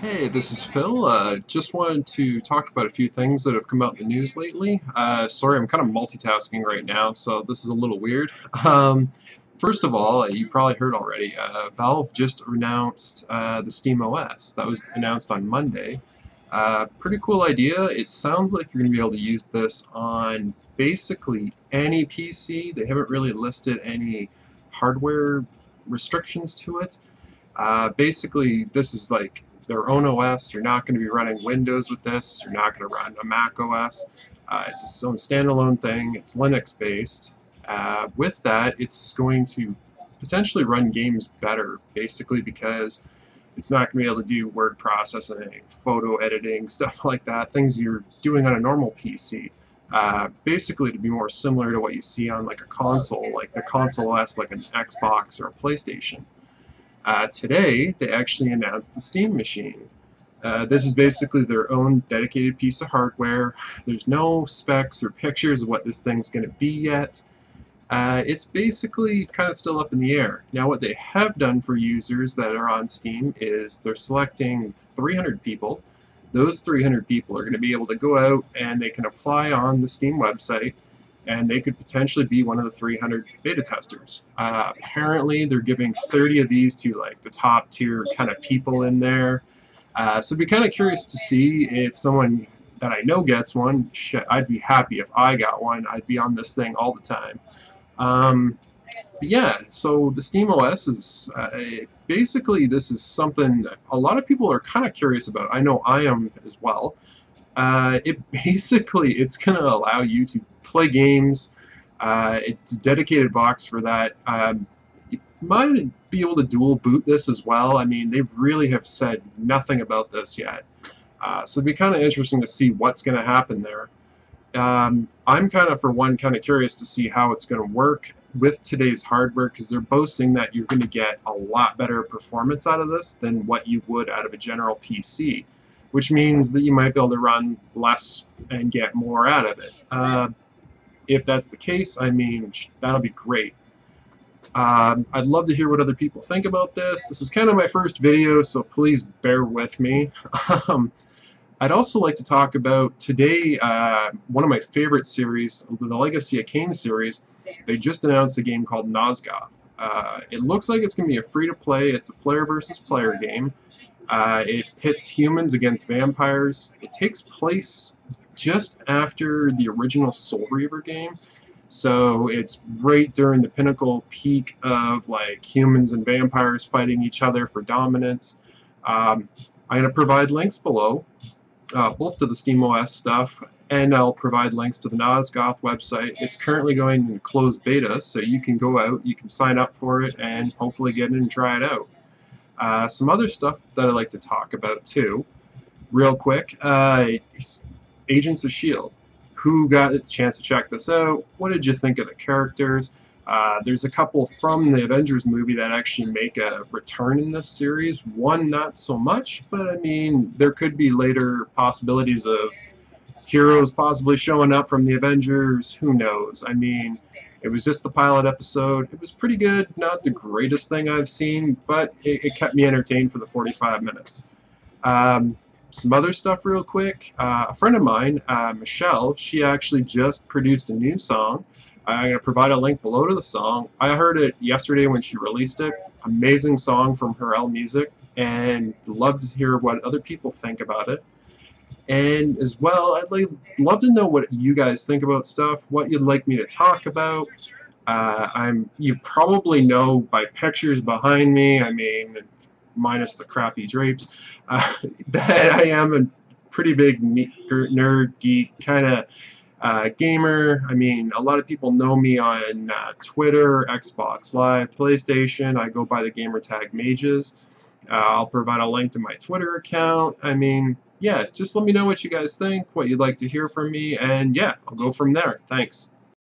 Hey, this is Phil. Just wanted to talk about a few things that have come out in the news lately. Sorry, I'm kind of multitasking right now, so this is a little weird. First of all, you probably heard already, Valve just announced the SteamOS. That was announced on Monday. Pretty cool idea. It sounds like you're going to be able to use this on basically any PC. They haven't really listed any hardware restrictions to it. Basically, this is like their own OS. You're not going to be running Windows with this. You're not going to run a Mac OS. It's its own standalone thing. It's Linux based. With that, it's going to potentially run games better, basically because it's not going to be able to do word processing, photo editing, stuff like that, things you're doing on a normal PC. Basically to be more similar to what you see on like a console, like the console OS, like an Xbox or a PlayStation. Today, they actually announced the Steam machine. This is basically their own dedicated piece of hardware. There's no specs or pictures of what this thing's going to be yet. It's basically kind of still up in the air. Now, what they have done for users that are on Steam is they're selecting 300 people. Those 300 people are going to be able to go out and they can apply on the Steam website, and they could potentially be one of the 300 beta testers. Apparently, they're giving 30 of these to like the top tier kind of people in there. So I'd be kind of curious to see if someone that I know gets one. Shit, I'd be happy if I got one. I'd be on this thing all the time. But yeah, so the SteamOS is basically, this is something that a lot of people are kind of curious about. I know I am as well. It's going to allow you to play games. It's a dedicated box for that. You might be able to dual boot this as well. I mean, they really have said nothing about this yet. So it'd be kind of interesting to see what's going to happen there. I'm kind of, for one, kind of curious to see how it's going to work with today's hardware, because they're boasting that you're going to get a lot better performance out of this than what you would out of a general PC, which means that you might be able to run less and get more out of it. If that's the case, I mean, that'll be great. I'd love to hear what other people think about this. This is kind of my first video, so please bear with me. I'd also like to talk about today one of my favorite series, the Legacy of Kain series. They just announced a game called Nosgoth. It looks like it's going to be a free-to-play. It's a player versus player game. It pits humans against vampires. It takes place just after the original Soul Reaver game, so it's right during the pinnacle peak of like humans and vampires fighting each other for dominance. I'm going to provide links below, both to the SteamOS stuff, and I'll provide links to the Nosgoth website. It's currently going in closed beta, so you can go out, you can sign up for it, and hopefully get in and try it out. Some other stuff that I'd like to talk about too, real quick. Agents of S.H.I.E.L.D. Who got a chance to check this out? What did you think of the characters? There's a couple from the Avengers movie that actually make a return in this series. One not so much, but I mean, there could be later possibilities of heroes possibly showing up from the Avengers. Who knows? I mean, it was just the pilot episode. It was pretty good. Not the greatest thing I've seen, but it kept me entertained for the 45 minutes. Some other stuff real quick. A friend of mine, Michelle, she actually just produced a new song. I'm going to provide a link below to the song. I heard it yesterday when she released it. Amazing song from her ellemusic, and love to hear what other people think about it. And as well, I'd love to know what you guys think about stuff, what you'd like me to talk about. You probably know by pictures behind me, I mean, minus the crappy drapes, that I am a pretty big nerd, geek, kind of gamer. I mean, a lot of people know me on Twitter, Xbox Live, PlayStation. I go by the gamer tag Mages. I'll provide a link to my Twitter account. I mean, yeah, just let me know what you guys think, what you'd like to hear from me, and yeah, I'll go from there. Thanks.